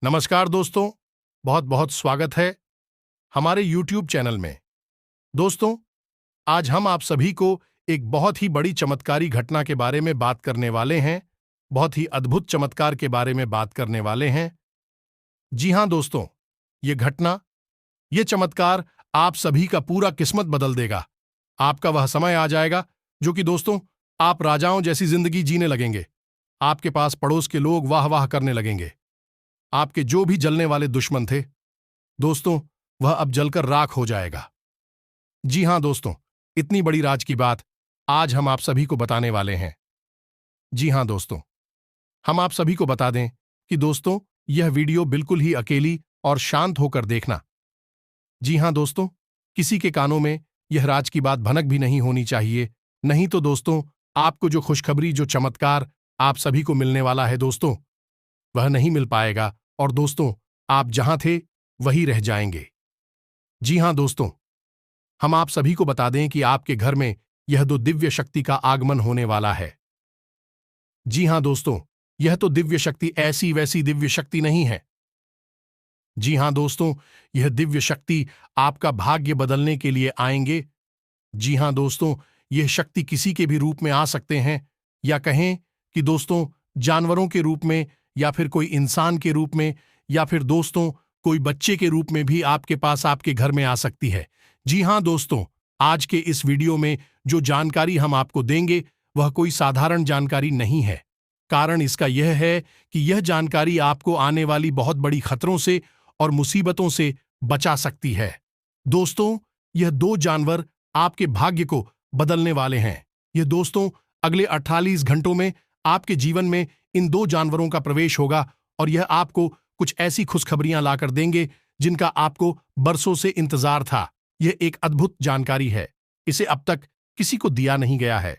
नमस्कार दोस्तों, बहुत बहुत स्वागत है हमारे YouTube चैनल में। दोस्तों, आज हम आप सभी को एक बहुत ही बड़ी चमत्कारी घटना के बारे में बात करने वाले हैं, बहुत ही अद्भुत चमत्कार के बारे में बात करने वाले हैं। जी हां दोस्तों, ये घटना, ये चमत्कार आप सभी का पूरा किस्मत बदल देगा। आपका वह समय आ जाएगा जो कि दोस्तों, आप राजाओं जैसी जिंदगी जीने लगेंगे। आपके पास पड़ोस के लोग वाह वाह करने लगेंगे। आपके जो भी जलने वाले दुश्मन थे, दोस्तों, वह अब जलकर राख हो जाएगा। जी हां दोस्तों, इतनी बड़ी राज की बात आज हम आप सभी को बताने वाले हैं। जी हां दोस्तों, हम आप सभी को बता दें कि दोस्तों, यह वीडियो बिल्कुल ही अकेली और शांत होकर देखना। जी हां दोस्तों, किसी के कानों में यह राज की बात भनक भी नहीं होनी चाहिए, नहीं तो दोस्तों, आपको जो खुशखबरी, जो चमत्कार आप सभी को मिलने वाला है दोस्तों, वह नहीं मिल पाएगा और दोस्तों, आप जहां थे वहीं रह जाएंगे। जी हां दोस्तों, हम आप सभी को बता दें कि आपके घर में यह दो दिव्य शक्ति का आगमन होने वाला है। जी हां दोस्तों, यह तो दिव्य शक्ति ऐसी वैसी दिव्य शक्ति नहीं है। जी हां दोस्तों, यह दिव्य शक्ति आपका भाग्य बदलने के लिए आएंगे। जी हां दोस्तों, यह शक्ति किसी के भी रूप में आ सकते हैं, या कहें कि दोस्तों, जानवरों के रूप में, या फिर कोई इंसान के रूप में, या फिर दोस्तों, कोई बच्चे के रूप में भी आपके पास, आपके घर में आ सकती है। जी हां दोस्तों, आज के इस वीडियो में जो जानकारी हम आपको देंगे वह कोई साधारण जानकारी नहीं है। कारण इसका यह है कि यह जानकारी आपको आने वाली बहुत बड़ी खतरों से और मुसीबतों से बचा सकती है। दोस्तों, यह दो जानवर आपके भाग्य को बदलने वाले हैं। ये दोस्तों, अगले 48 घंटों में आपके जीवन में इन दो जानवरों का प्रवेश होगा और यह आपको कुछ ऐसी खुशखबरियां लाकर देंगे जिनका आपको बरसों से इंतजार था। यह एक अद्भुत जानकारी है। इसे अब तक किसी को दिया नहीं गया है।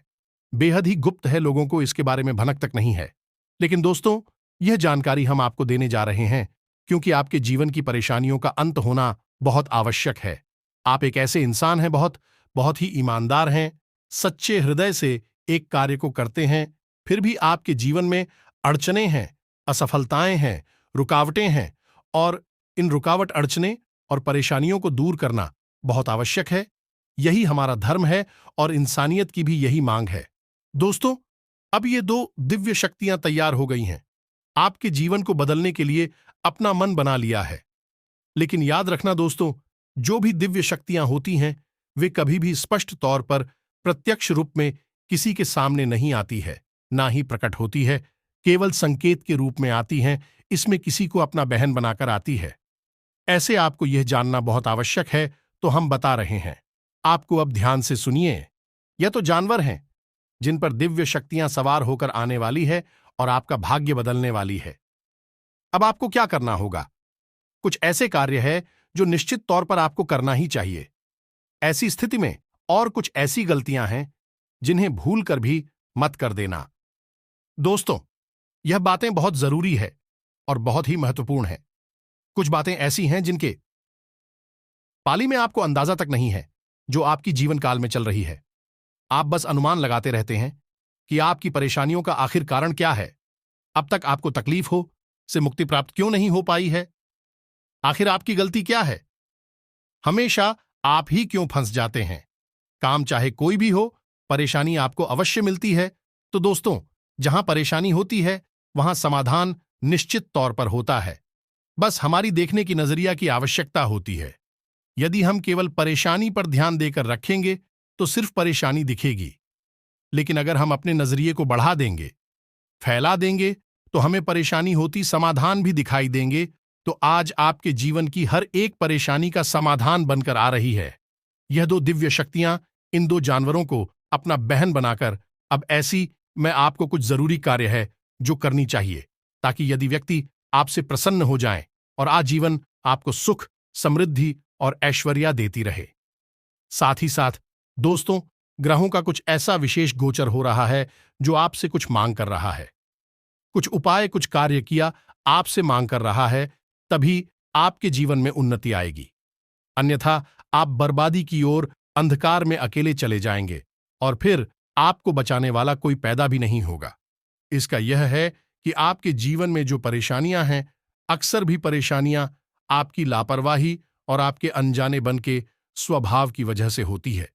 बेहद ही गुप्त है, लोगों को इसके बारे में भनक तक नहीं है। लेकिन दोस्तों, यह जानकारी हम आपको देने जा रहे हैं क्योंकि आपके जीवन की परेशानियों का अंत होना बहुत आवश्यक है। आप एक ऐसे इंसान हैं, बहुत बहुत ही ईमानदार हैं, सच्चे हृदय से एक कार्य को करते हैं, फिर भी आपके जीवन में अड़चनें हैं, असफलताएं हैं, रुकावटें हैं, और इन रुकावट, अड़चने और परेशानियों को दूर करना बहुत आवश्यक है। यही हमारा धर्म है और इंसानियत की भी यही मांग है। दोस्तों, अब ये दो दिव्य शक्तियां तैयार हो गई हैं, आपके जीवन को बदलने के लिए अपना मन बना लिया है। लेकिन याद रखना दोस्तों, जो भी दिव्य शक्तियां होती हैं, वे कभी भी स्पष्ट तौर पर प्रत्यक्ष रूप में किसी के सामने नहीं आती है, ना ही प्रकट होती है, केवल संकेत के रूप में आती हैं। इसमें किसी को अपना बहन बनाकर आती है। ऐसे आपको यह जानना बहुत आवश्यक है, तो हम बता रहे हैं। आपको अब ध्यान से सुनिए। यह तो जानवर हैं जिन पर दिव्य शक्तियां सवार होकर आने वाली है और आपका भाग्य बदलने वाली है। अब आपको क्या करना होगा? कुछ ऐसे कार्य है जो निश्चित तौर पर आपको करना ही चाहिए। ऐसी स्थिति में और कुछ ऐसी गलतियां हैं जिन्हें भूल कर भी मत कर देना। दोस्तों, यह बातें बहुत जरूरी है और बहुत ही महत्वपूर्ण है। कुछ बातें ऐसी हैं जिनके पाली में आपको अंदाजा तक नहीं है, जो आपकी जीवन काल में चल रही है। आप बस अनुमान लगाते रहते हैं कि आपकी परेशानियों का आखिर कारण क्या है। अब तक आपको तकलीफ हो से मुक्ति प्राप्त क्यों नहीं हो पाई है? आखिर आपकी गलती क्या है? हमेशा आप ही क्यों फंस जाते हैं? काम चाहे कोई भी हो, परेशानी आपको अवश्य मिलती है। तो दोस्तों, जहां परेशानी होती है वहां समाधान निश्चित तौर पर होता है। बस हमारी देखने की नजरिया की आवश्यकता होती है। यदि हम केवल परेशानी पर ध्यान देकर रखेंगे तो सिर्फ परेशानी दिखेगी, लेकिन अगर हम अपने नजरिए को बढ़ा देंगे, फैला देंगे, तो हमें परेशानी होती समाधान भी दिखाई देंगे। तो आज आपके जीवन की हर एक परेशानी का समाधान बनकर आ रही है यह दो दिव्य शक्तियां, इन दो जानवरों को अपना बहन बनाकर। अब ऐसी में आपको कुछ जरूरी कार्य है जो करनी चाहिए, ताकि यदि व्यक्ति आपसे प्रसन्न हो जाए और आजीवन आपको सुख, समृद्धि और ऐश्वर्या देती रहे। साथ ही साथ दोस्तों, ग्रहों का कुछ ऐसा विशेष गोचर हो रहा है जो आपसे कुछ मांग कर रहा है। कुछ उपाय, कुछ कार्य किया आपसे मांग कर रहा है, तभी आपके जीवन में उन्नति आएगी। अन्यथा आप बर्बादी की ओर अंधकार में अकेले चले जाएंगे और फिर आपको बचाने वाला कोई पैदा भी नहीं होगा। इसका यह है कि आपके जीवन में जो परेशानियां हैं, अक्सर भी परेशानियां आपकी लापरवाही और आपके अनजानेपन के स्वभाव की वजह से होती है।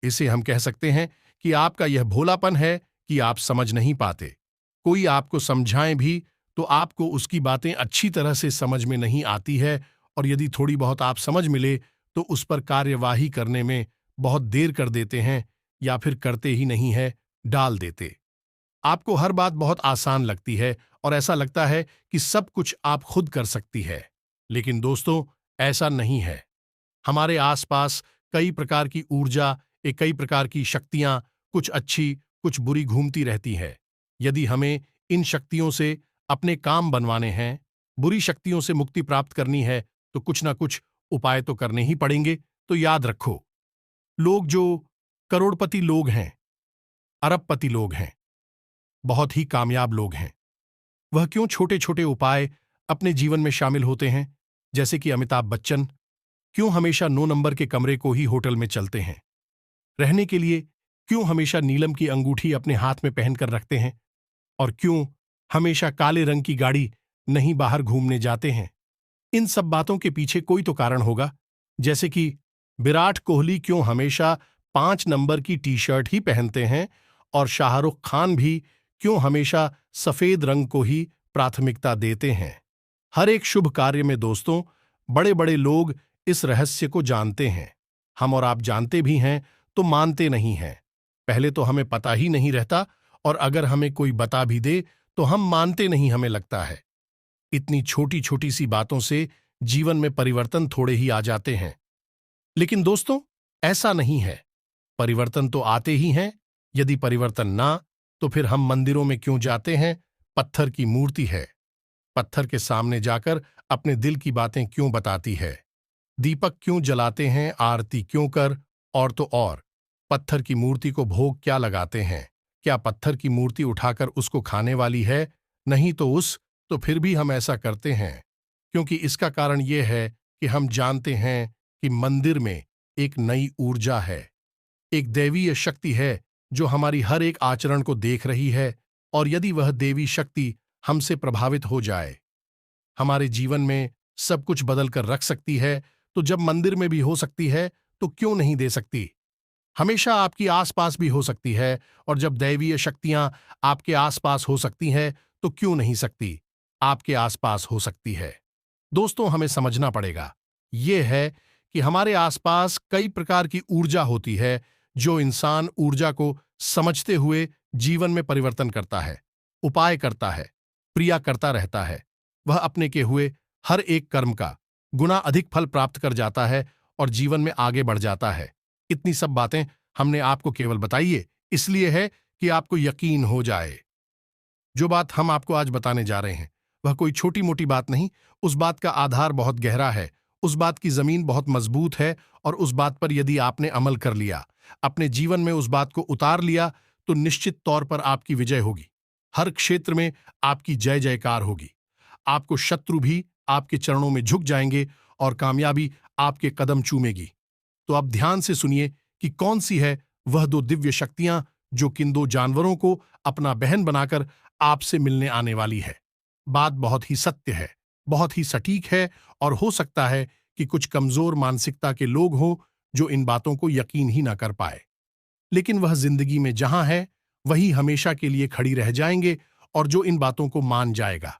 इसे हम कह सकते हैं कि आपका यह भोलापन है कि आप समझ नहीं पाते। कोई आपको समझाएं भी तो आपको उसकी बातें अच्छी तरह से समझ में नहीं आती है, और यदि थोड़ी बहुत आप समझ मिले तो उस पर कार्यवाही करने में बहुत देर कर देते हैं, या फिर करते ही नहीं है, डाल देते। आपको हर बात बहुत आसान लगती है और ऐसा लगता है कि सब कुछ आप खुद कर सकती है। लेकिन दोस्तों, ऐसा नहीं है। हमारे आसपास कई प्रकार की ऊर्जा, कई प्रकार की शक्तियां, कुछ अच्छी कुछ बुरी घूमती रहती है। यदि हमें इन शक्तियों से अपने काम बनवाने हैं, बुरी शक्तियों से मुक्ति प्राप्त करनी है, तो कुछ ना कुछ उपाय तो करने ही पड़ेंगे। तो याद रखो, लोग जो करोड़पति लोग हैं, अरबपति लोग हैं, बहुत ही कामयाब लोग हैं, वह क्यों छोटे छोटे उपाय अपने जीवन में शामिल होते हैं? जैसे कि अमिताभ बच्चन क्यों हमेशा 9 नंबर के कमरे को ही होटल में चलते हैं? रहने के लिए क्यों हमेशा नीलम की अंगूठी अपने हाथ में पहनकर रखते हैं? और क्यों हमेशा काले रंग की गाड़ी नहीं बाहर घूमने जाते हैं? इन सब बातों के पीछे कोई तो कारण होगा। जैसे कि विराट कोहली क्यों हमेशा 5 नंबर की टी शर्ट ही पहनते हैं, और शाहरुख खान भी क्यों हमेशा सफेद रंग को ही प्राथमिकता देते हैं। हर एक शुभ कार्य में दोस्तों, बड़े बड़े लोग इस रहस्य को जानते हैं। हम और आप जानते भी हैं तो मानते नहीं हैं। पहले तो हमें पता ही नहीं रहता, और अगर हमें कोई बता भी दे तो हम मानते नहीं, हमें लगता है। इतनी छोटी छोटी सी बातों से जीवन में परिवर्तन थोड़े ही आ जाते हैं। लेकिन दोस्तों, ऐसा नहीं है। परिवर्तन तो आते ही हैं। यदि परिवर्तन ना, तो फिर हम मंदिरों में क्यों जाते हैं? पत्थर की मूर्ति है, पत्थर के सामने जाकर अपने दिल की बातें क्यों बताती है? दीपक क्यों जलाते हैं, आरती क्यों कर, और तो और पत्थर की मूर्ति को भोग क्या लगाते हैं? क्या पत्थर की मूर्ति उठाकर उसको खाने वाली है? नहीं तो तो फिर भी हम ऐसा करते हैं क्योंकि इसका कारण यह है कि हम जानते हैं कि मंदिर में एक नई ऊर्जा है, एक दैवीय शक्ति है जो हमारी हर एक आचरण को देख रही है। और यदि वह देवी शक्ति हमसे प्रभावित हो जाए, हमारे जीवन में सब कुछ बदल कर रख सकती है, तो जब मंदिर में भी हो सकती है तो क्यों नहीं दे सकती? हमेशा आपकी आसपास भी हो सकती है, और जब दैवीय शक्तियां आपके आसपास हो सकती हैं तो क्यों नहीं सकती आपके आसपास हो सकती है? दोस्तों, हमें समझना पड़ेगा यह है कि हमारे आसपास कई प्रकार की ऊर्जा होती है, जो इंसान ऊर्जा को समझते हुए जीवन में परिवर्तन करता है, उपाय करता है, क्रिया करता रहता है। वह अपने के हुए हर एक कर्म का गुना अधिक फल प्राप्त कर जाता है और जीवन में आगे बढ़ जाता है। इतनी सब बातें हमने आपको केवल बताइए इसलिए है कि आपको यकीन हो जाए। जो बात हम आपको आज बताने जा रहे हैं वह कोई छोटी मोटी बात नहीं। उस बात का आधार बहुत गहरा है, उस बात की जमीन बहुत मजबूत है, और उस बात पर यदि आपने अमल कर लिया, अपने जीवन में उस बात को उतार लिया, तो निश्चित तौर पर आपकी विजय होगी। हर क्षेत्र में आपकी जय जयकार होगी। आपको शत्रु भी आपके चरणों में झुक जाएंगे और कामयाबी आपके कदम चूमेगी। तो अब ध्यान से सुनिए कि कौन सी है वह 2 दिव्य शक्तियां जो किन 2 जानवरों को अपना बहन बनाकर आपसे मिलने आने वाली है। बात बहुत ही सत्य है, बहुत ही सटीक है, और हो सकता है कि कुछ कमजोर मानसिकता के लोग हों जो इन बातों को यकीन ही ना कर पाए। लेकिन वह जिंदगी में जहां है वही हमेशा के लिए खड़ी रह जाएंगे, और जो इन बातों को मान जाएगा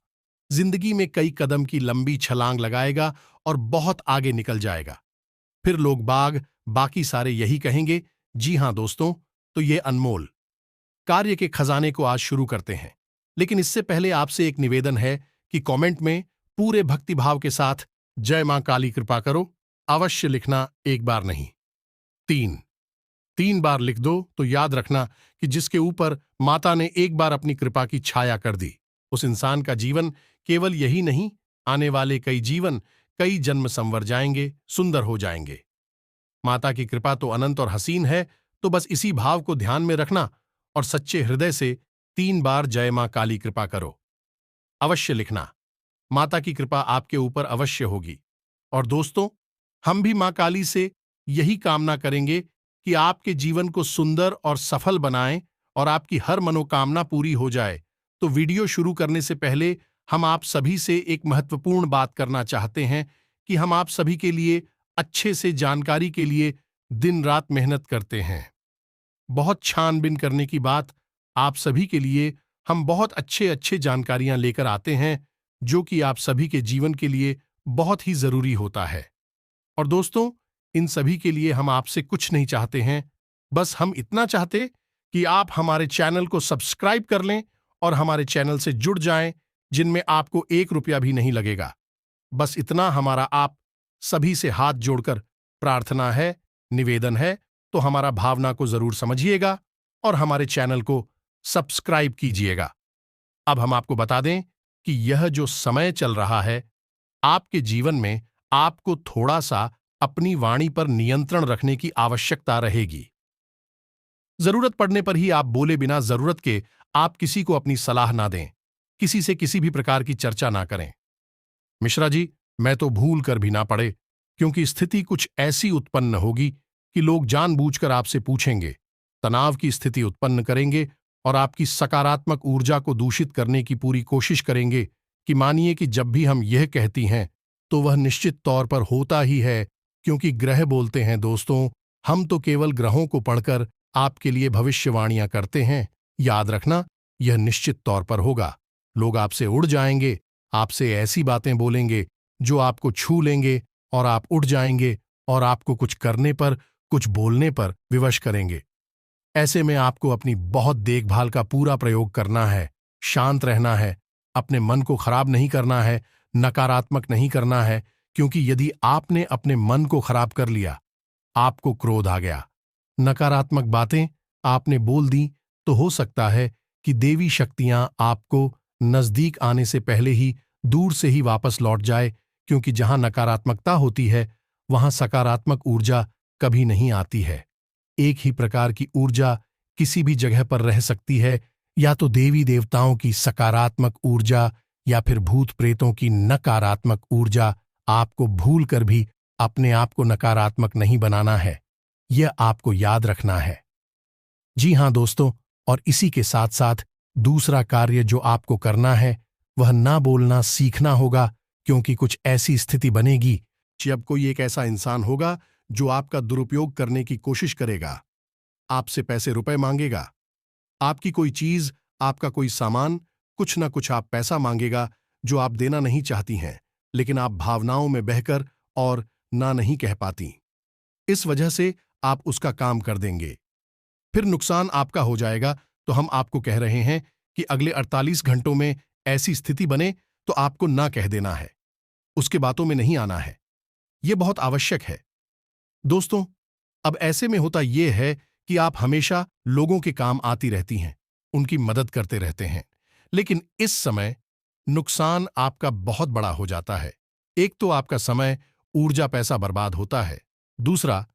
जिंदगी में कई कदम की लंबी छलांग लगाएगा और बहुत आगे निकल जाएगा। फिर लोग बाकी सारे यही कहेंगे, जी हां दोस्तों, तो ये अनमोल कार्य के खजाने को आज शुरू करते हैं। लेकिन इससे पहले आपसे एक निवेदन है कि कमेंट में पूरे भक्तिभाव के साथ जय मां काली कृपा करो अवश्य लिखना, एक बार नहीं, 3 बार लिख दो, तो याद रखना कि जिसके ऊपर माता ने एक बार अपनी कृपा की छाया कर दी, उस इंसान का जीवन केवल यही नहीं, आने वाले कई जीवन, कई जन्म संवर जाएंगे, सुंदर हो जाएंगे। माता की कृपा तो अनंत और हसीन है, तो बस इसी भाव को ध्यान में रखना और सच्चे हृदय से 3 बार जय मां काली कृपा करो अवश्य लिखना। माता की कृपा आपके ऊपर अवश्य होगी। और दोस्तों, हम भी मां काली से यही कामना करेंगे कि आपके जीवन को सुंदर और सफल बनाएं और आपकी हर मनोकामना पूरी हो जाए। तो वीडियो शुरू करने से पहले हम आप सभी से एक महत्वपूर्ण बात करना चाहते हैं कि हम आप सभी के लिए अच्छे से जानकारी के लिए दिन रात मेहनत करते हैं। बहुत छानबीन करने की बात, आप सभी के लिए हम बहुत अच्छे अच्छे जानकारियां लेकर आते हैं जो कि आप सभी के जीवन के लिए बहुत ही जरूरी होता है। और दोस्तों, इन सभी के लिए हम आपसे कुछ नहीं चाहते हैं, बस हम इतना चाहते कि आप हमारे चैनल को सब्सक्राइब कर लें और हमारे चैनल से जुड़ जाएं, जिनमें आपको 1 रुपया भी नहीं लगेगा। बस इतना हमारा आप सभी से हाथ जोड़कर प्रार्थना है, निवेदन है, तो हमारा भावना को जरूर समझिएगा और हमारे चैनल को सब्सक्राइब कीजिएगा। अब हम आपको बता दें कि यह जो समय चल रहा है, आपके जीवन में आपको थोड़ा सा अपनी वाणी पर नियंत्रण रखने की आवश्यकता रहेगी। जरूरत पड़ने पर ही आप बोले बिना जरूरत के आप किसी को अपनी सलाह ना दें, किसी से किसी भी प्रकार की चर्चा ना करें। मिश्रा जी, मैं तो भूल कर भी ना पड़े, क्योंकि स्थिति कुछ ऐसी उत्पन्न होगी कि लोग जानबूझकर आपसे पूछेंगे, तनाव की स्थिति उत्पन्न करेंगे और आपकी सकारात्मक ऊर्जा को दूषित करने की पूरी कोशिश करेंगे कि मानिए कि जब भी हम यह कहती हैं तो वह निश्चित तौर पर होता ही है, क्योंकि ग्रह बोलते हैं। दोस्तों, हम तो केवल ग्रहों को पढ़कर आपके लिए भविष्यवाणियां करते हैं। याद रखना, यह निश्चित तौर पर होगा। लोग आपसे उड़ जाएंगे, आपसे ऐसी बातें बोलेंगे जो आपको छू लेंगे और आप उठ जाएंगे और आपको कुछ करने पर, कुछ बोलने पर विवश करेंगे। ऐसे में आपको अपनी बहुत देखभाल का पूरा प्रयोग करना है, शांत रहना है, अपने मन को खराब नहीं करना है, नकारात्मक नहीं करना है, क्योंकि यदि आपने अपने मन को खराब कर लिया, आपको क्रोध आ गया, नकारात्मक बातें आपने बोल दी, तो हो सकता है कि देवी शक्तियां आपको नजदीक आने से पहले ही दूर से ही वापस लौट जाए, क्योंकि जहां नकारात्मकता होती है वहां सकारात्मक ऊर्जा कभी नहीं आती है। एक ही प्रकार की ऊर्जा किसी भी जगह पर रह सकती है, या तो देवी देवताओं की सकारात्मक ऊर्जा या फिर भूत प्रेतों की नकारात्मक ऊर्जा। आपको भूल कर भी अपने आप को नकारात्मक नहीं बनाना है, यह आपको याद रखना है। जी हां दोस्तों, और इसी के साथ साथ दूसरा कार्य जो आपको करना है वह ना बोलना सीखना होगा, क्योंकि कुछ ऐसी स्थिति बनेगी जब कोई एक ऐसा इंसान होगा जो आपका दुरुपयोग करने की कोशिश करेगा, आपसे पैसे रुपए मांगेगा, आपकी कोई चीज, आपका कोई सामान, कुछ ना कुछ आप पैसा मांगेगा जो आप देना नहीं चाहती हैं, लेकिन आप भावनाओं में बहकर और ना नहीं कह पाती। इस वजह से आप उसका काम कर देंगे, फिर नुकसान आपका हो जाएगा। तो हम आपको कह रहे हैं कि अगले 48 घंटों में ऐसी स्थिति बने तो आपको ना कह देना है, उसके बातों में नहीं आना है, यह बहुत आवश्यक है। दोस्तों, अब ऐसे में होता यह है कि आप हमेशा लोगों के काम आती रहती हैं, उनकी मदद करते रहते हैं, लेकिन इस समय नुकसान आपका बहुत बड़ा हो जाता है। एक तो आपका समय, ऊर्जा, पैसा बर्बाद होता है। दूसरा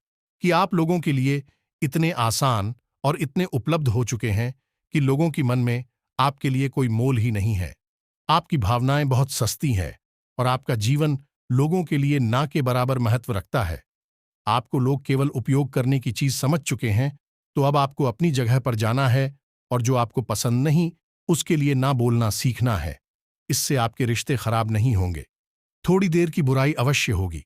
कि आप लोगों के लिए इतने आसान और इतने उपलब्ध हो चुके हैं कि लोगों की मन में आपके लिए कोई मोल ही नहीं है। आपकी भावनाएं बहुत सस्ती हैं और आपका जीवन लोगों के लिए ना के बराबर महत्व रखता है। आपको लोग केवल उपयोग करने की चीज समझ चुके हैं, तो अब आपको अपनी जगह पर जाना है और जो आपको पसंद नहीं उसके लिए ना बोलना सीखना है। इससे आपके रिश्ते खराब नहीं होंगे। थोड़ी देर की बुराई अवश्य होगी,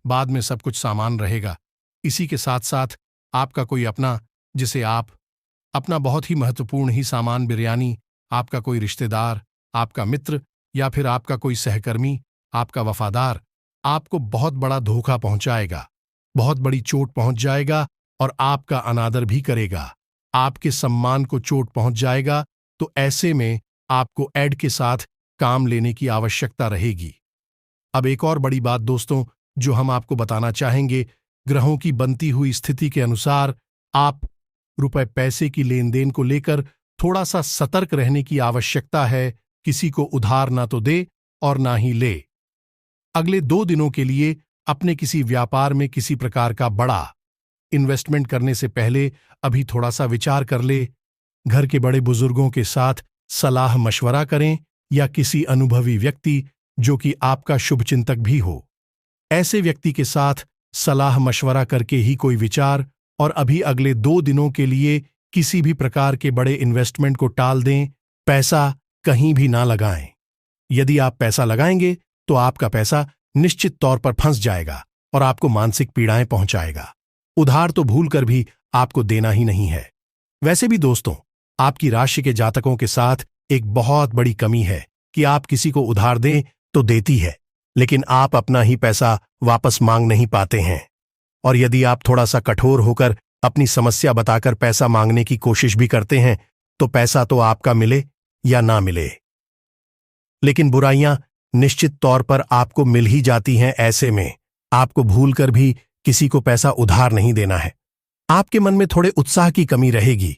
बाद में सब कुछ सामान रहेगा। इसी के साथ साथ आपका कोई अपना, जिसे आप अपना बहुत ही महत्वपूर्ण ही सामान, बिरयानी, आपका कोई रिश्तेदार, आपका मित्र या फिर आपका कोई सहकर्मी, आपका वफादार, आपको बहुत बड़ा धोखा पहुंचाएगा, बहुत बड़ी चोट पहुंच जाएगा और आपका अनादर भी करेगा, आपके सम्मान को चोट पहुंच जाएगा। तो ऐसे में आपको एड के साथ काम लेने की आवश्यकता रहेगी। अब एक और बड़ी बात दोस्तों जो हम आपको बताना चाहेंगे, ग्रहों की बनती हुई स्थिति के अनुसार आप रुपए पैसे की लेन देन को लेकर थोड़ा सा सतर्क रहने की आवश्यकता है। किसी को उधार ना तो दे और ना ही ले। अगले 2 दिनों के लिए अपने किसी व्यापार में किसी प्रकार का बड़ा इन्वेस्टमेंट करने से पहले अभी थोड़ा सा विचार कर ले। घर के बड़े बुजुर्गों के साथ सलाह मशवरा करें या किसी अनुभवी व्यक्ति जो कि आपका शुभचिंतक भी हो, ऐसे व्यक्ति के साथ सलाह मशवरा करके ही कोई विचार, और अभी अगले 2 दिनों के लिए किसी भी प्रकार के बड़े इन्वेस्टमेंट को टाल दें, पैसा कहीं भी ना लगाएं। यदि आप पैसा लगाएंगे तो आपका पैसा निश्चित तौर पर फंस जाएगा और आपको मानसिक पीड़ाएं पहुंचाएगा। उधार तो भूल कर भी आपको देना ही नहीं है। वैसे भी दोस्तों, आपकी राशि के जातकों के साथ एक बहुत बड़ी कमी है कि आप किसी को उधार दें तो देती है, लेकिन आप अपना ही पैसा वापस मांग नहीं पाते हैं। और यदि आप थोड़ा सा कठोर होकर अपनी समस्या बताकर पैसा मांगने की कोशिश भी करते हैं तो पैसा तो आपका मिले या ना मिले, लेकिन बुराइयां निश्चित तौर पर आपको मिल ही जाती हैं। ऐसे में आपको भूलकर भी किसी को पैसा उधार नहीं देना है। आपके मन में थोड़े उत्साह की कमी रहेगी।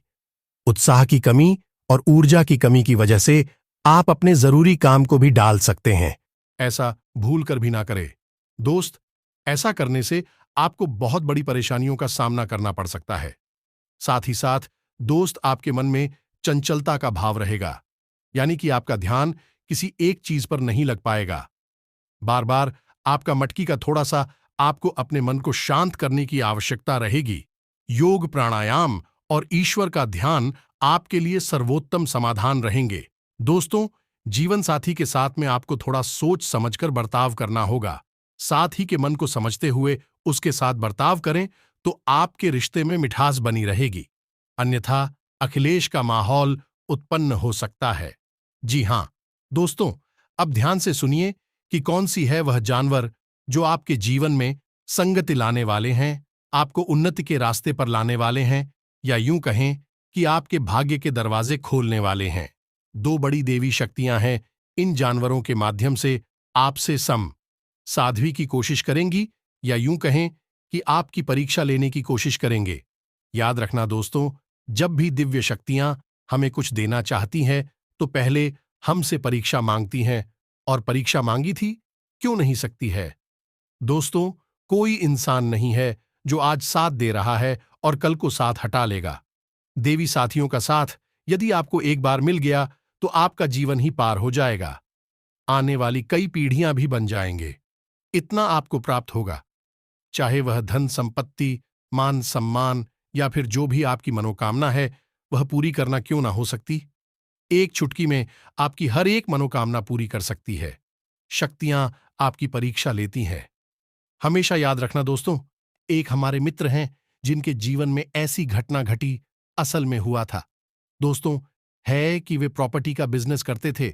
उत्साह की कमी और ऊर्जा की कमी की वजह से आप अपने जरूरी काम को भी डाल सकते हैं। ऐसा भूल कर भी ना करें दोस्त। ऐसा करने से आपको बहुत बड़ी परेशानियों का सामना करना पड़ सकता है। साथ ही साथ दोस्त, आपके मन में चंचलता का भाव रहेगा, यानी कि आपका ध्यान किसी एक चीज पर नहीं लग पाएगा। बार बार आपका मटकी का थोड़ा सा आपको अपने मन को शांत करने की आवश्यकता रहेगी। योग, प्राणायाम और ईश्वर का ध्यान आपके लिए सर्वोत्तम समाधान रहेंगे। दोस्तों, जीवन साथी के साथ में आपको थोड़ा सोच समझकर बर्ताव करना होगा। साथ ही के मन को समझते हुए उसके साथ बर्ताव करें तो आपके रिश्ते में मिठास बनी रहेगी। अन्यथा अखिलेश का माहौल उत्पन्न हो सकता है। जी हां दोस्तों, अब ध्यान से सुनिए कि कौन सी है वह जानवर जो आपके जीवन में संगति लाने वाले हैं, आपको उन्नति के रास्ते पर लाने वाले हैं, या यूं कहें कि आपके भाग्य के दरवाजे खोलने वाले हैं। दो बड़ी देवी शक्तियां हैं। इन जानवरों के माध्यम से आपसे साध्वी की कोशिश करेंगी, या यूं कहें कि आपकी परीक्षा लेने की कोशिश करेंगे। याद रखना दोस्तों, जब भी दिव्य शक्तियां हमें कुछ देना चाहती हैं तो पहले हमसे परीक्षा मांगती हैं, और परीक्षा मांगी थी क्यों नहीं सकती है। दोस्तों, कोई इंसान नहीं है जो आज साथ दे रहा है और कल को साथ हटा लेगा। देवी साथियों का साथ यदि आपको एक बार मिल गया तो आपका जीवन ही पार हो जाएगा। आने वाली कई पीढ़ियां भी बन जाएंगे। इतना आपको प्राप्त होगा, चाहे वह धन संपत्ति, मान सम्मान या फिर जो भी आपकी मनोकामना है वह पूरी करना क्यों ना हो सकती। एक चुटकी में आपकी हर एक मनोकामना पूरी कर सकती है। शक्तियां आपकी परीक्षा लेती हैं। हमेशा याद रखना दोस्तों, एक हमारे मित्र हैं जिनके जीवन में ऐसी घटना घटी, असल में हुआ था। दोस्तों, है कि वे प्रॉपर्टी का बिजनेस करते थे।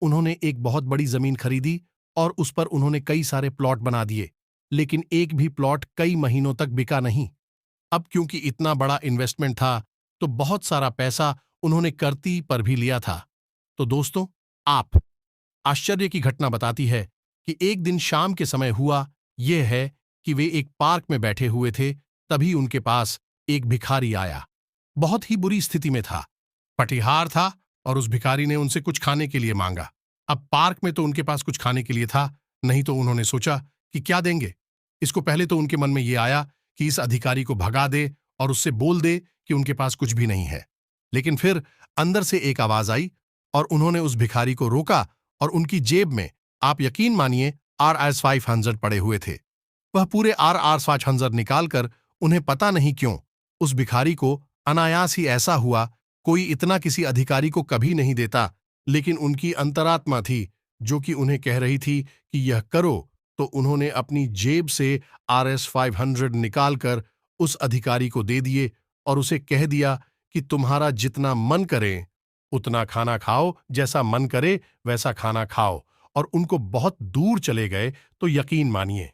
उन्होंने एक बहुत बड़ी जमीन खरीदी और उस पर उन्होंने कई सारे प्लॉट बना दिए, लेकिन एक भी प्लॉट कई महीनों तक बिका नहीं। अब क्योंकि इतना बड़ा इन्वेस्टमेंट था तो बहुत सारा पैसा उन्होंने कर्ती पर भी लिया था। तो दोस्तों, आप आश्चर्य की घटना बताती है कि एक दिन शाम के समय हुआ यह है कि वे एक पार्क में बैठे हुए थे। तभी उनके पास एक भिखारी आया। बहुत ही बुरी स्थिति में था, पटिहार था, और उस भिखारी ने उनसे कुछ खाने के लिए मांगा। अब पार्क में तो उनके पास कुछ खाने के लिए था नहीं, तो उन्होंने सोचा कि क्या देंगे। इसको पहले तो उनके मन में ये आया कि इस अधिकारी को भगा दे और उससे बोल दे कि उनके पास कुछ भी नहीं है। लेकिन फिर अंदर से एक आवाज आई और उन्होंने उस भिखारी को रोका, और उनकी जेब में, आप यकीन मानिए, RS-500 पड़े हुए थे। वह पूरे RS-500 निकालकर उन्हें पता नहीं क्यों उस भिखारी को अनायास ही ऐसा हुआ, कोई इतना किसी अधिकारी को कभी नहीं देता, लेकिन उनकी अंतरात्मा थी जो कि उन्हें कह रही थी कि यह करो। तो उन्होंने अपनी जेब से RS-500 निकालकर उस अधिकारी को दे दिए और उसे कह दिया कि तुम्हारा जितना मन करे उतना खाना खाओ, जैसा मन करे वैसा खाना खाओ। और उनको बहुत दूर चले गए तो यकीन मानिए,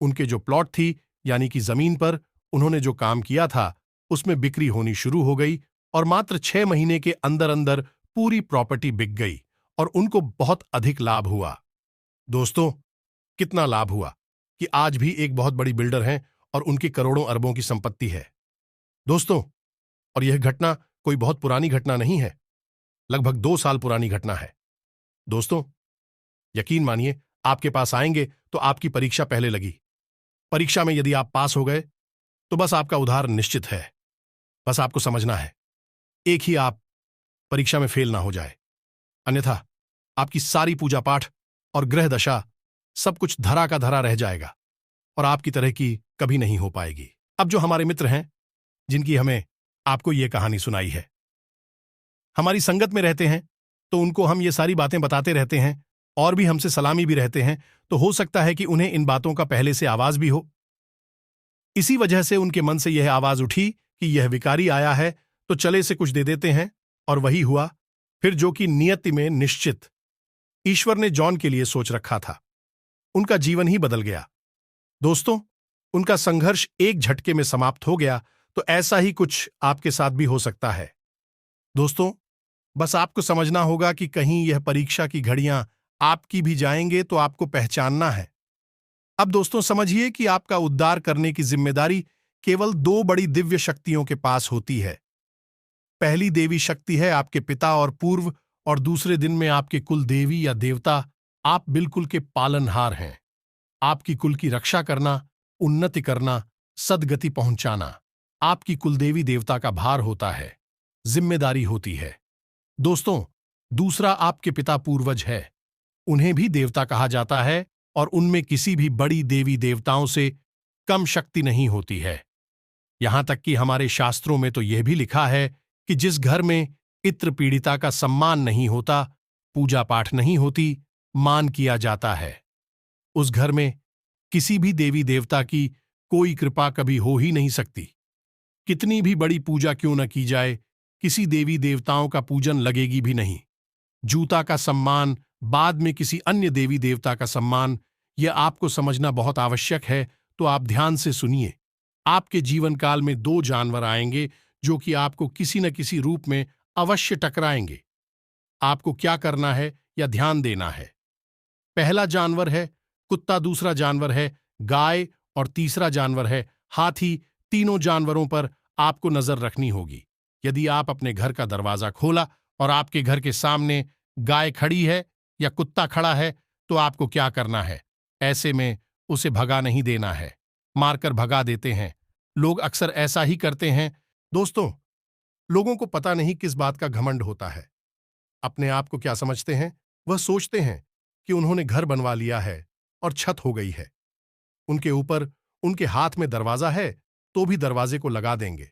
उनके जो प्लॉट थी, यानी कि जमीन पर उन्होंने जो काम किया था, उसमें बिक्री होनी शुरू हो गई, और मात्र 6 महीने के अंदर अंदर पूरी प्रॉपर्टी बिक गई और उनको बहुत अधिक लाभ हुआ। दोस्तों, कितना लाभ हुआ कि आज भी एक बहुत बड़ी बिल्डर हैं और उनकी करोड़ों अरबों की संपत्ति है। दोस्तों, और यह घटना कोई बहुत पुरानी घटना नहीं है, लगभग 2 साल पुरानी घटना है। दोस्तों, यकीन मानिए, आपके पास आएंगे तो आपकी परीक्षा पहले लगी। परीक्षा में यदि आप पास हो गए तो बस आपका उधार निश्चित है। बस आपको समझना है, एक ही आप परीक्षा में फेल ना हो जाए, अन्यथा आपकी सारी पूजा पाठ और ग्रह दशा सब कुछ धरा का धरा रह जाएगा और आपकी तरह की कभी नहीं हो पाएगी। अब जो हमारे मित्र हैं जिनकी हमें आपको ये कहानी सुनाई है, हमारी संगत में रहते हैं तो उनको हम ये सारी बातें बताते रहते हैं और भी हमसे सलामी भी रहते हैं, तो हो सकता है कि उन्हें इन बातों का पहले से आवाज भी हो। इसी वजह से उनके मन से यह आवाज उठी कि यह भिखारी आया है तो चले से कुछ दे देते हैं, और वही हुआ। फिर जो कि नियति में निश्चित ईश्वर ने जॉन के लिए सोच रखा था, उनका जीवन ही बदल गया। दोस्तों, उनका संघर्ष एक झटके में समाप्त हो गया, तो ऐसा ही कुछ आपके साथ भी हो सकता है। दोस्तों, बस आपको समझना होगा कि कहीं यह परीक्षा की घड़ियां आपकी भी जाएंगे तो आपको पहचानना है। अब दोस्तों समझिए कि आपका उद्धार करने की जिम्मेदारी केवल दो बड़ी दिव्य शक्तियों के पास होती है। पहली देवी शक्ति है आपके पिता और पूर्व, और दूसरे दिन में आपके कुल देवी या देवता। आप बिल्कुल के पालनहार हैं। आपकी कुल की रक्षा करना, उन्नति करना, सदगति पहुंचाना आपकी कुलदेवी देवता का भार होता है, जिम्मेदारी होती है। दोस्तों, दूसरा आपके पिता पूर्वज है। उन्हें भी देवता कहा जाता है, और उनमें किसी भी बड़ी देवी देवताओं से कम शक्ति नहीं होती है। यहां तक कि हमारे शास्त्रों में तो यह भी लिखा है कि जिस घर में पितृ पीड़िता का सम्मान नहीं होता, पूजा पाठ नहीं होती, मान किया जाता है, उस घर में किसी भी देवी देवता की कोई कृपा कभी हो ही नहीं सकती। कितनी भी बड़ी पूजा क्यों न की जाए, किसी देवी देवताओं का पूजन लगेगी भी नहीं। जूता का सम्मान, बाद में किसी अन्य देवी देवता का सम्मान, यह आपको समझना बहुत आवश्यक है। तो आप ध्यान से सुनिए। आपके जीवन काल में दो जानवर आएंगे जो कि आपको किसी न किसी रूप में अवश्य टकराएंगे। आपको क्या करना है या ध्यान देना है? पहला जानवर है कुत्ता, दूसरा जानवर है गाय, और तीसरा जानवर है हाथी। तीनों जानवरों पर आपको नजर रखनी होगी। यदि आप अपने घर का दरवाजा खोला और आपके घर के सामने गाय खड़ी है या कुत्ता खड़ा है, तो आपको क्या करना है? ऐसे में उसे भगा नहीं देना है, मारकर भगा देते हैं। लोग अक्सर ऐसा ही करते हैं। दोस्तों, लोगों को पता नहीं किस बात का घमंड होता है। अपने आप को क्या समझते हैं? वह सोचते हैं कि उन्होंने घर बनवा लिया है और छत हो गई है। उनके ऊपर उनके हाथ में दरवाजा है तो भी दरवाजे को लगा देंगे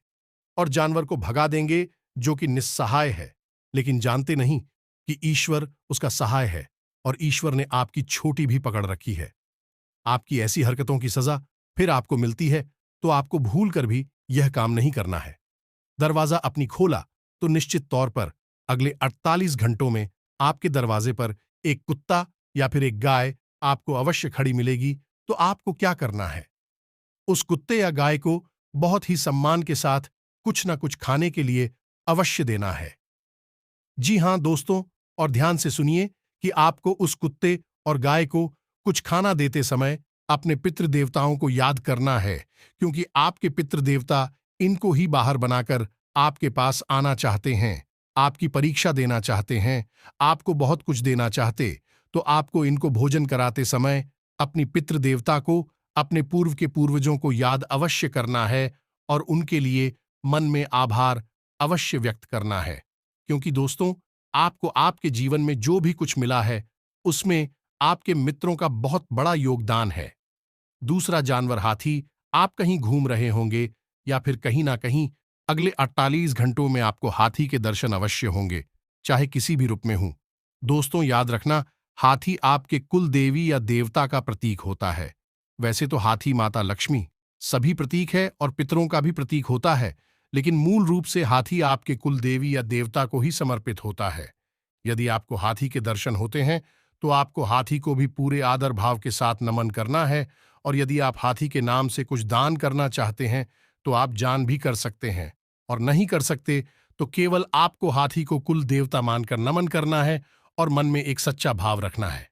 और जानवर को भगा देंगे जो कि निस्सहाय है, लेकिन जानते नहीं कि ईश्वर उसका सहाय है, और ईश्वर ने आपकी छोटी भी पकड़ रखी है। आपकी ऐसी हरकतों की सजा फिर आपको मिलती है, तो आपको भूल कर भी यह काम नहीं करना है। दरवाजा अपनी खोला तो निश्चित तौर पर अगले 48 घंटों में आपके दरवाजे पर एक कुत्ता या फिर एक गाय आपको अवश्य खड़ी मिलेगी। तो आपको क्या करना है? उस कुत्ते या गाय को बहुत ही सम्मान के साथ कुछ न कुछ खाने के लिए अवश्य देना है। जी हां दोस्तों, और ध्यान से सुनिए कि आपको उस कुत्ते और गाय को कुछ खाना देते समय अपने पितृ देवताओं को याद करना है, क्योंकि आपके पितृ देवता इनको ही बाहर बनाकर आपके पास आना चाहते हैं, आपकी परीक्षा देना चाहते हैं, आपको बहुत कुछ देना चाहते। तो आपको इनको भोजन कराते समय अपनी पितृ देवता को, अपने पूर्व के पूर्वजों को याद अवश्य करना है, और उनके लिए मन में आभार अवश्य व्यक्त करना है। क्योंकि दोस्तों, आपको आपके जीवन में जो भी कुछ मिला है उसमें आपके मित्रों का बहुत बड़ा योगदान है। दूसरा जानवर हाथी, आप कहीं घूम रहे होंगे या फिर कहीं ना कहीं अगले 48 घंटों में आपको हाथी के दर्शन अवश्य होंगे, चाहे किसी भी रूप में हों। दोस्तों, याद रखना, हाथी आपके कुल देवी या देवता का प्रतीक होता है। वैसे तो हाथी माता लक्ष्मी सभी प्रतीक है और पितरों का भी प्रतीक होता है, लेकिन मूल रूप से हाथी आपके कुल देवी या देवता को ही समर्पित होता है। यदि आपको हाथी के दर्शन होते हैं तो आपको हाथी को भी पूरे आदर भाव के साथ नमन करना है, और यदि आप हाथी के नाम से कुछ दान करना चाहते हैं तो आप जान भी कर सकते हैं, और नहीं कर सकते तो केवल आपको हाथी को कुल देवता मानकर नमन करना है और मन में एक सच्चा भाव रखना है।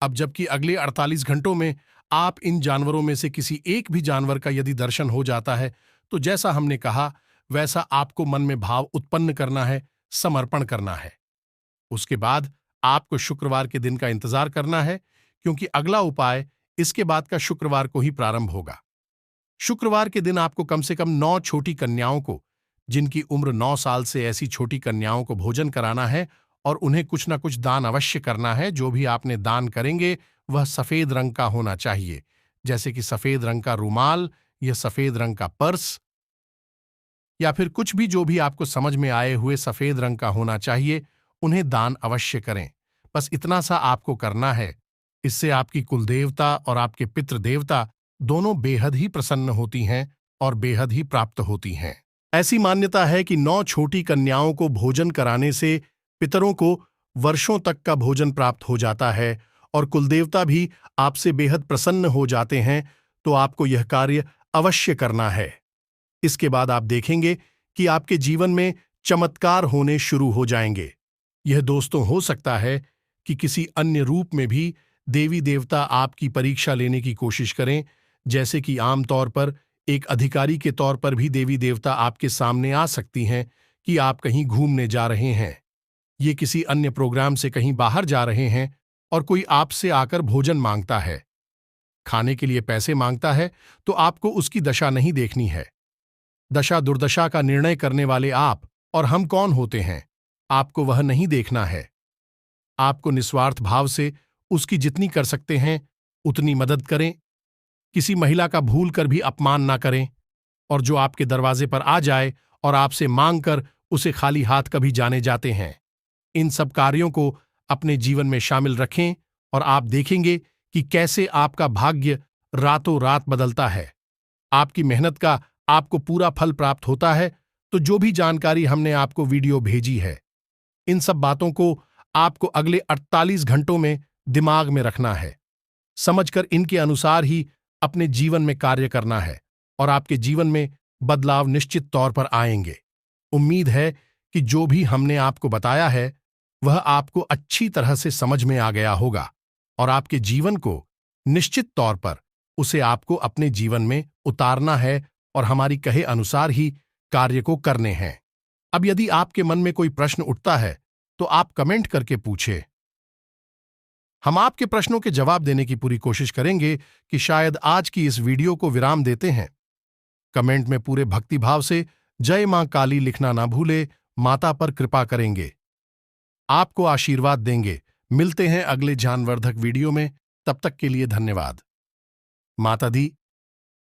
अब जबकि अगले 48 घंटों में आप इन जानवरों में से किसी एक भी जानवर का यदि दर्शन हो जाता है, तो जैसा हमने कहा वैसा आपको मन में भाव उत्पन्न करना है, समर्पण करना है। उसके बाद आपको शुक्रवार के दिन का इंतजार करना है, क्योंकि अगला उपाय इसके बाद का शुक्रवार को ही प्रारंभ होगा। शुक्रवार के दिन आपको कम से कम 9 छोटी कन्याओं को, जिनकी उम्र 9 साल से ऐसी छोटी कन्याओं को भोजन कराना है, और उन्हें कुछ न कुछ दान अवश्य करना है। जो भी आपने दान करेंगे वह सफेद रंग का होना चाहिए, जैसे कि सफेद रंग का रुमाल या सफेद रंग का पर्स, या फिर कुछ भी जो भी आपको समझ में आए हुए सफेद रंग का होना चाहिए, उन्हें दान अवश्य करें। बस इतना सा आपको करना है। इससे आपकी कुलदेवता और आपके पितृ देवता दोनों बेहद ही प्रसन्न होती हैं और बेहद ही प्राप्त होती हैं। ऐसी मान्यता है कि 9 छोटी कन्याओं को भोजन कराने से पितरों को वर्षों तक का भोजन प्राप्त हो जाता है और कुलदेवता भी आपसे बेहद प्रसन्न हो जाते हैं। तो आपको यह कार्य अवश्य करना है। इसके बाद आप देखेंगे कि आपके जीवन में चमत्कार होने शुरू हो जाएंगे। यह दोस्तों हो सकता है कि किसी अन्य रूप में भी देवी देवता आपकी परीक्षा लेने की कोशिश करें, जैसे कि आमतौर पर एक अधिकारी के तौर पर भी देवी देवता आपके सामने आ सकती हैं कि आप कहीं घूमने जा रहे हैं, ये किसी अन्य प्रोग्राम से कहीं बाहर जा रहे हैं और कोई आपसे आकर भोजन मांगता है, खाने के लिए पैसे मांगता है, तो आपको उसकी दशा नहीं देखनी है। दशा दुर्दशा का निर्णय करने वाले आप और हम कौन होते हैं, आपको वह नहीं देखना है। आपको निस्वार्थ भाव से उसकी जितनी कर सकते हैं उतनी मदद करें। किसी महिला का भूल कर भी अपमान ना करें, और जो आपके दरवाजे पर आ जाए और आपसे मांग कर उसे खाली हाथ कभी जाने जाते हैं। इन सब कार्यों को अपने जीवन में शामिल रखें और आप देखेंगे कि कैसे आपका भाग्य रातों रात बदलता है। आपकी मेहनत का आपको पूरा फल प्राप्त होता है। तो जो भी जानकारी हमने आपको वीडियो भेजी है, इन सब बातों को आपको अगले 48 घंटों में दिमाग में रखना है, समझकर इनके अनुसार ही अपने जीवन में कार्य करना है और आपके जीवन में बदलाव निश्चित तौर पर आएंगे। उम्मीद है कि जो भी हमने आपको बताया है वह आपको अच्छी तरह से समझ में आ गया होगा और आपके जीवन को निश्चित तौर पर उसे आपको अपने जीवन में उतारना है और हमारी कहे अनुसार ही कार्य को करने हैं। अब यदि आपके मन में कोई प्रश्न उठता है तो आप कमेंट करके पूछे। हम आपके प्रश्नों के जवाब देने की पूरी कोशिश करेंगे कि शायद आज की इस वीडियो को विराम देते हैं। कमेंट में पूरे भक्तिभाव से जय मां काली लिखना ना भूले, माता पर कृपा करेंगे, आपको आशीर्वाद देंगे। मिलते हैं अगले ज्ञानवर्धक वीडियो में, तब तक के लिए धन्यवाद। माता दी